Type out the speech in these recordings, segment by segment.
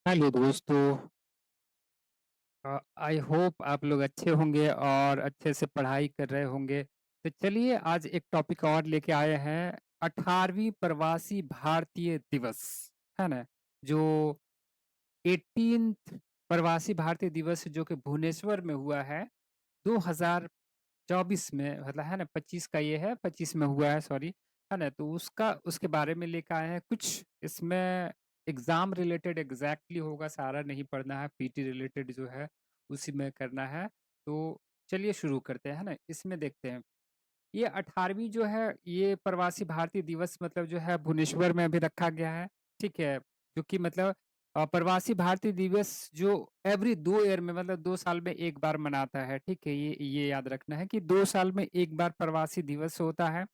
Hello दोस्तों। I hope आप लोग अच्छे होंगे और अच्छे से पढ़ाई कर रहे होंगे। तो चलिए आज एक टॉपिक और लेके आए हैं। 18वीं प्रवासी भारतीय दिवस है ना, जो 18th प्रवासी भारतीय दिवस जो कि भुवनेश्वर में हुआ है 2024 में, मतलब है ना 25 का, ये है 25 में हुआ है, सॉरी, है ना। तो उसका उसके बारे में लेकर आए हैं कुछ। इसमें एग्जाम रिलेटेड एग्जैक्टली होगा, सारा नहीं पढ़ना है, पीटी रिलेटेड जो है उसी में करना है। तो चलिए शुरू करते हैं, है ना। इसमें देखते हैं ये 18वीं जो है, ये प्रवासी भारतीय दिवस मतलब जो है भुवनेश्वर में अभी रखा गया है। ठीक है, जो कि मतलब प्रवासी भारतीय दिवस जो एवरी 2 ईयर में, मतलब 2 साल में एक बार मनाता है। ठीक है, ये याद रखना है कि 2 साल में एक बार प्रवासी दिवस होता है।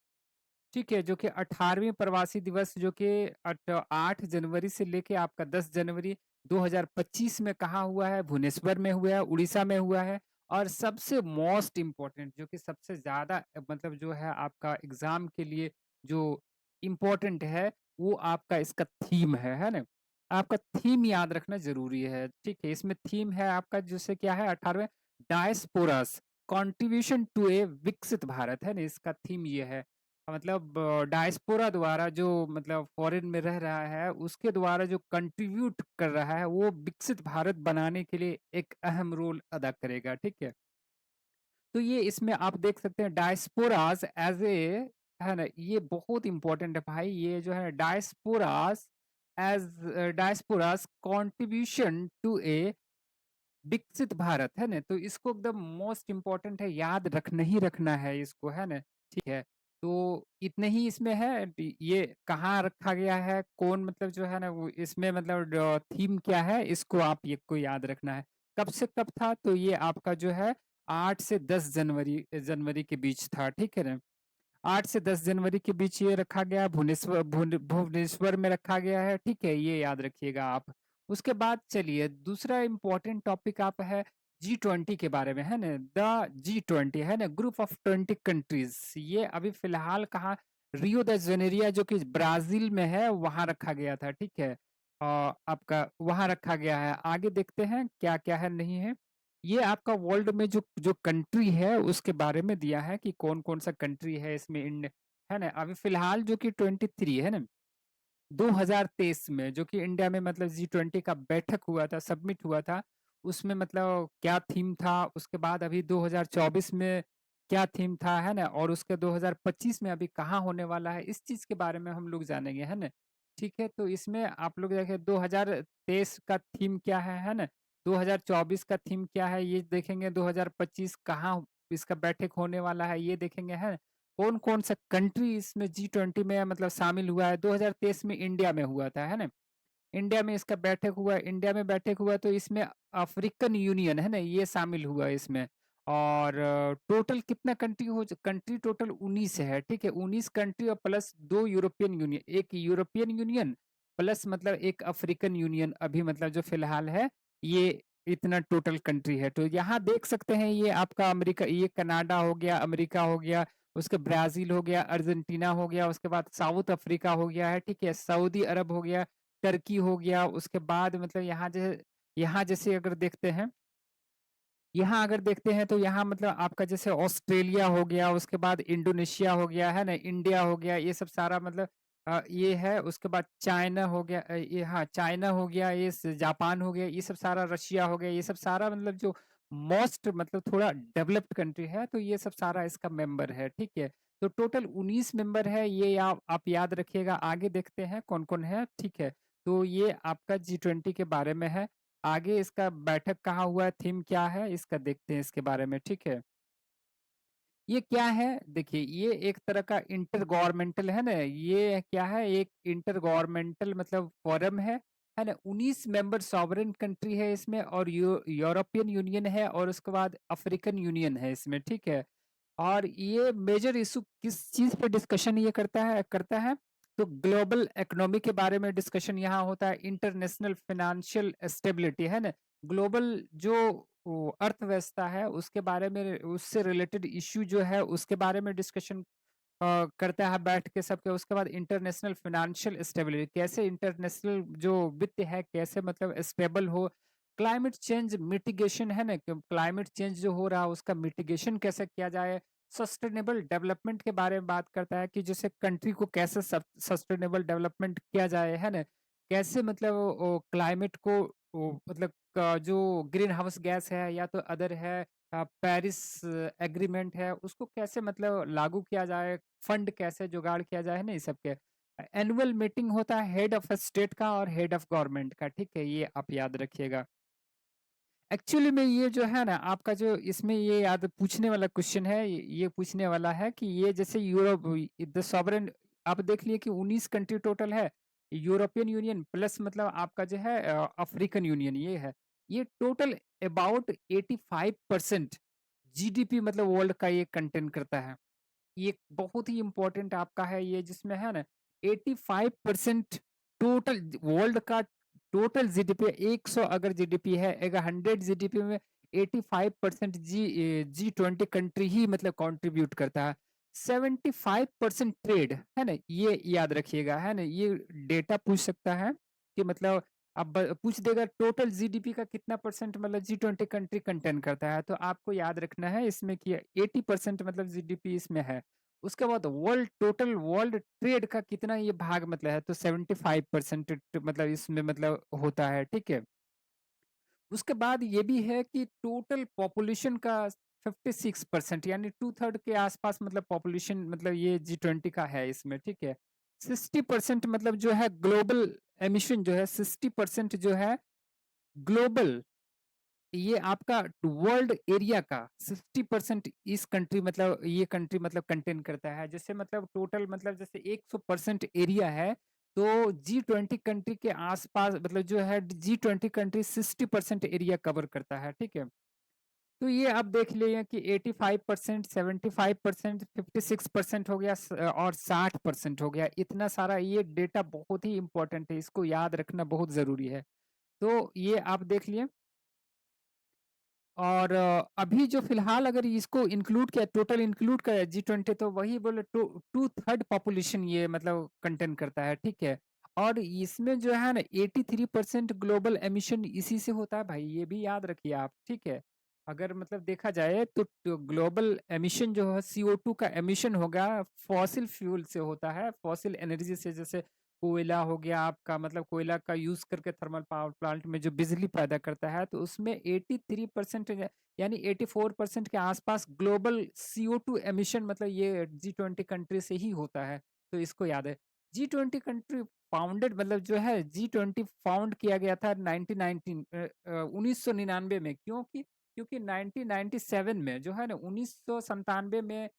ठीक है, जो कि 18वीं प्रवासी दिवस जो कि 8 जनवरी से लेके आपका 10 जनवरी 2025 में कहाँ हुआ है, भुवनेश्वर में हुआ है, उड़ीसा में हुआ है। और सबसे मोस्ट इम्पोर्टेंट जो कि सबसे ज्यादा मतलब जो है आपका एग्जाम के लिए जो इम्पोर्टेंट है, वो आपका इसका थीम है ना। आपका थीम याद रखना जरूरी है। ठीक है, इसमें थीम है आपका जैसे क्या है, 18वें डायस्पोरास कंट्रीब्यूशन टू ए विकसित भारत, है ना। इसका थीम ये है, मतलब डायस्पोरा द्वारा जो मतलब फॉरेन में रह रहा है उसके द्वारा जो कंट्रीब्यूट कर रहा है वो विकसित भारत बनाने के लिए एक अहम रोल अदा करेगा। ठीक है, तो ये इसमें आप देख सकते हैं डायस्पोराज एज ए, है ना, ये बहुत इंपॉर्टेंट है भाई। ये जो है डायस्पोराज एज डायस्पोराज कंट्रीब्यूशन टू ए विकसित भारत, है ना। तो इसको एकदम मोस्ट इम्पोर्टेंट है, याद रखना ही रखना है इसको, है ना। ठीक है, तो इतने ही इसमें है। ये कहाँ रखा गया है, कौन मतलब जो है ना वो इसमें मतलब थीम क्या है, इसको आप ये को याद रखना है। कब से कब था, तो ये आपका जो है 8 से 10 जनवरी जनवरी के बीच था। ठीक है ना, 8 से 10 जनवरी के बीच ये रखा गया है, भुवनेश्वर में रखा गया है। ठीक है, ये याद रखिएगा आप। उसके बाद चलिए दूसरा इंपॉर्टेंट टॉपिक आप है G20 के बारे में, है ना। द G20 है ना, ग्रुप ऑफ 20 कंट्रीज। ये अभी फिलहाल कहाँ, रियो द जेनेरिया जो कि ब्राजील में है, वहां रखा गया था। ठीक है, आपका वहां रखा गया है। आगे देखते हैं क्या क्या है नहीं है। ये आपका वर्ल्ड में जो जो कंट्री है उसके बारे में दिया है कि कौन कौन सा कंट्री है इसमें, है ना। अभी फिलहाल जो कि 23 है ना, 2023 में जो कि इंडिया में मतलब G20 का बैठक हुआ था, सबमिट हुआ था, उसमें मतलब क्या थीम था। उसके बाद अभी 2024 में क्या थीम था, है ना। और उसके 2025 में अभी कहाँ होने वाला है, इस चीज के बारे में हम लोग जानेंगे, है ना। ठीक है, तो इसमें आप लोग देखें 2023 का थीम क्या है ना। 2024 का थीम क्या है ये देखेंगे, 2025 कहाँ इसका बैठक होने वाला है ये देखेंगे, है। कौन कौन सा कंट्री इसमें G20 में मतलब शामिल हुआ है। 2023 में इंडिया में हुआ था, है ना। इंडिया में इसका बैठक हुआ, इंडिया में बैठक हुआ, तो इसमें अफ्रीकन यूनियन, है ना, ये शामिल हुआ इसमें। और टोटल कितना कंट्री कंट्री टोटल 19 है। ठीक है, 19 कंट्री और प्लस 2 यूरोपियन यूनियन, एक यूरोपियन यूनियन प्लस मतलब एक अफ्रीकन यूनियन अभी मतलब जो फिलहाल है, ये इतना टोटल कंट्री है। तो यहाँ देख सकते हैं ये आपका अमेरिका, ये कनाडा हो गया, अमेरिका हो गया, उसके ब्राजील हो गया, अर्जेंटीना हो गया, उसके बाद साउथ अफ्रीका हो गया है। ठीक है, सऊदी अरब हो गया, टर्की हो गया। उसके बाद मतलब यहाँ जैसे अगर देखते हैं, यहाँ अगर देखते हैं तो यहाँ मतलब आपका जैसे ऑस्ट्रेलिया हो गया, उसके बाद इंडोनेशिया हो गया, है ना, इंडिया हो गया, ये सब सारा मतलब ये है। उसके बाद चाइना हो गया, ये हाँ चाइना हो गया, ये जापान हो गया, ये सब सारा, रशिया हो गया, ये सब सारा मतलब जो मोस्ट मतलब थोड़ा डेवलप्ड कंट्री है, तो ये सब सारा इसका मेंबर है। ठीक है, तो टोटल 19 मेंबर है ये, आप याद रखिएगा। आगे देखते हैं कौन कौन है। ठीक है, तो ये आपका G20 के बारे में है। आगे इसका बैठक कहाँ हुआ है, थीम क्या है, इसका देखते हैं इसके बारे में। ठीक है, ये क्या है, देखिए ये एक तरह का इंटर गवर्नमेंटल, है ना। ये क्या है, एक इंटर गवर्नमेंटल मतलब फोरम है ना। 19 मेंबर सॉवरेन कंट्री है इसमें, और यूरोपियन यूनियन है, और उसके बाद अफ्रीकन यूनियन है इसमें। ठीक है, और ये मेजर इशू किस चीज पे डिस्कशन ये करता है, तो ग्लोबल इकोनॉमी के बारे में डिस्कशन यहाँ होता है। इंटरनेशनल फाइनेंशियल स्टेबिलिटी, है ना, ग्लोबल जो अर्थव्यवस्था है उसके बारे में, उससे रिलेटेड इश्यू जो है उसके बारे में डिस्कशन करता है बैठ के सबके। उसके बाद इंटरनेशनल फाइनेंशियल स्टेबिलिटी, कैसे इंटरनेशनल जो वित्त है कैसे मतलब स्टेबल हो। क्लाइमेट चेंज मिटिगेशन है ना, क्लाइमेट चेंज जो हो रहा है उसका मिटिगेशन कैसे किया जाए। सस्टेनेबल डेवलपमेंट के बारे में बात करता है कि जैसे कंट्री को कैसे सस्टेनेबल डेवलपमेंट किया जाए, है ना। कैसे मतलब क्लाइमेट को मतलब जो ग्रीन हाउस गैस है या तो अदर है, पेरिस एग्रीमेंट है, उसको कैसे मतलब लागू किया जाए, फंड कैसे जुगाड़ किया जाए, है ना, ये सब के। एनुअल मीटिंग होता है हेड ऑफ स्टेट का और हेड ऑफ गवर्नमेंट का, ठीक है, ये आप याद रखिएगा। एक्चुअली में ये जो है ना आपका जो इसमें ये याद पूछने वाला क्वेश्चन है, ये पूछने वाला है कि ये जैसे यूरोप द सॉवरेन, आप देख लिए कि 19 कंट्री टोटल है। यूरोपियन यूनियन प्लस मतलब आपका जो है अफ्रीकन यूनियन ये है। ये टोटल अबाउट 85% जीडीपी मतलब वर्ल्ड का ये कंटेंट करता है। ये बहुत ही इंपॉर्टेंट आपका है ये, जिसमें है ना 85% टोटल वर्ल्ड का टोटल जीडीपी। 100 अगर जीडीपी है, अगर 100 जीडीपी में 85% G20 कंट्री ही मतलब कंट्रीब्यूट करता है। 75% ट्रेड है ना, ये याद रखिएगा, है ना। ये डेटा पूछ सकता है कि मतलब अब पूछ देगा टोटल जीडीपी का कितना परसेंट मतलब G20 कंट्री कंटेन करता है, तो आपको याद रखना है इसमें कि 80% मतलब जीडीपी इसमें है। उसके बाद वर्ल्ड टोटल वर्ल्ड ट्रेड का कितना ये भाग मतलब है, तो 75% मतलब इसमें मतलब होता है, ठीक है। उसके बाद ये भी है कि टोटल पॉपुलेशन का 56% यानी 2/3 के आसपास मतलब पॉपुलेशन मतलब ये G20 का है इसमें, ठीक है। 60% मतलब जो है ग्लोबल एमिशन जो है, 60% जो है ग्लोबल, ये आपका वर्ल्ड एरिया का 60% इस कंट्री मतलब ये कंट्री मतलब कंटेन करता है। जैसे मतलब टोटल मतलब जैसे 100% एरिया है, तो G20 कंट्री के आसपास मतलब जो है G20 कंट्री 60% एरिया कवर करता है, ठीक है। तो ये आप देख लिए कि 85%, 75%, 56% हो गया और 60% हो गया। इतना सारा ये डेटा बहुत ही इंपॉर्टेंट है, इसको याद रखना बहुत जरूरी है। तो ये आप देख लिए। और अभी जो फिलहाल अगर इसको इंक्लूड किया, टोटल इंक्लूड किया G20, तो वही बोले 2/3 पॉपुलेशन ये मतलब कंटेन करता है, ठीक है। और इसमें जो है ना 83% ग्लोबल एमिशन इसी से होता है भाई, ये भी याद रखिए आप, ठीक है। अगर मतलब देखा जाए तो ग्लोबल एमिशन जो है CO2 का एमिशन होगा फॉसिल फ्यूल से होता है, फॉसिल एनर्जी से, जैसे कोयला हो गया आपका, मतलब कोयला का यूज करके थर्मल पावर प्लांट में जो बिजली पैदा करता है, तो उसमें 83% यानी 84% के आसपास ग्लोबल CO2 एमिशन मतलब ये G20 कंट्री से ही होता है। तो इसको याद है। G20 कंट्री फाउंडेड मतलब जो है G20 फाउंड किया गया था 1999 में। क्योंकि 1997 में जो है ना 1997 में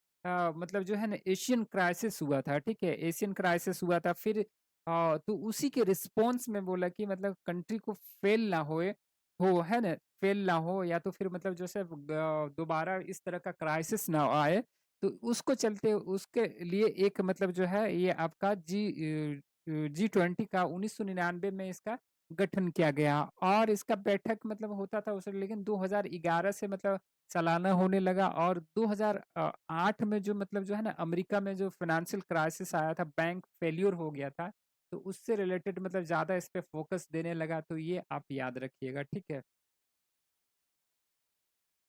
मतलब जो है ना एशियन क्राइसिस हुआ था, ठीक है, एशियन क्राइसिस हुआ था। फिर तो उसी के रिस्पॉन्स में बोला कि मतलब कंट्री को फेल ना होए हो, है ना, फेल ना हो, या तो फिर मतलब जैसे दोबारा इस तरह का क्राइसिस ना आए, तो उसको चलते उसके लिए एक मतलब जो है ये आपका G20 का 1999 में इसका गठन किया गया। और इसका बैठक मतलब होता था उसे, लेकिन 2011 से मतलब सालाना होने लगा। और 2008 में जो मतलब जो है ना अमेरिका में जो फाइनेंशियल क्राइसिस आया था, बैंक फेल्यूर हो गया था, तो उससे रिलेटेड मतलब ज्यादा इस पे फोकस देने लगा। तो ये आप याद रखिएगा, ठीक है।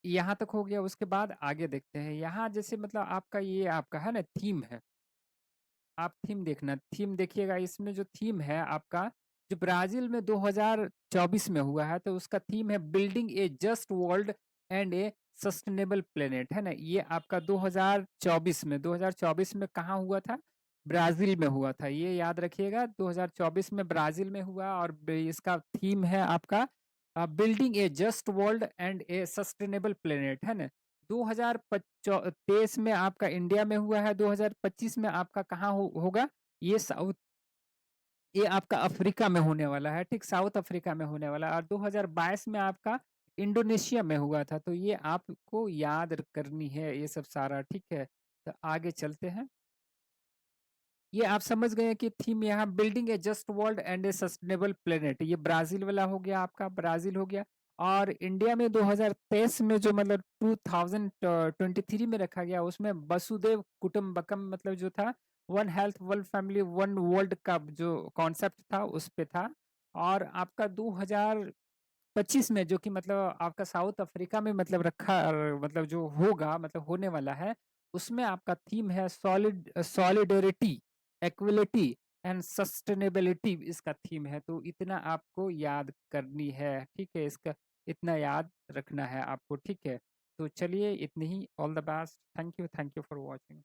यहाँ तक हो गया। उसके बाद आगे देखते हैं। यहाँ जैसे मतलब आपका ये आपका है ना थीम है, आप थीम देखना, थीम देखिएगा। इसमें जो थीम है आपका, जो ब्राजील में 2024 में हुआ है, तो उसका थीम है building A just world and A sustainable planet, है ना। ये आपका 2024 में कहाँ हुआ था? ब्राजील में हुआ था, ये याद रखिएगा। 2024 में ब्राजील में हुआ। और इसका थीम है आपका building A just world and A sustainable planet, है ना। 2023 में आपका इंडिया में हुआ है, 2025 में आपका कहाँ होगा? ये साउथ, ये आपका अफ्रीका में होने वाला है, ठीक, साउथ अफ्रीका में होने वाला है। और 2022 में आपका इंडोनेशिया में हुआ था। तो ये आपको याद करनी है ये सब सारा, ठीक है। तो आगे चलते हैं। ये आप समझ गए कि थीम यहाँ building A just world and A sustainable planet, ये ब्राजील वाला हो गया, आपका ब्राजील हो गया। और इंडिया में 2023 में जो मतलब 2023 में रखा गया उसमें वसुदेव कुटुंबकम मतलब जो था one health one family one world का जो कॉन्सेप्ट था उस पे था। और आपका 2025 में जो कि मतलब आपका साउथ अफ्रीका में मतलब रखा मतलब जो होगा मतलब होने वाला है, उसमें आपका थीम है सॉलिडरिटी, इक्विलिटी एंड सस्टेनेबिलिटी इसका थीम है। तो इतना आपको याद करनी है, ठीक है, इसका इतना याद रखना है आपको, ठीक है। तो चलिए इतनी ही, all the best, thank you for watching.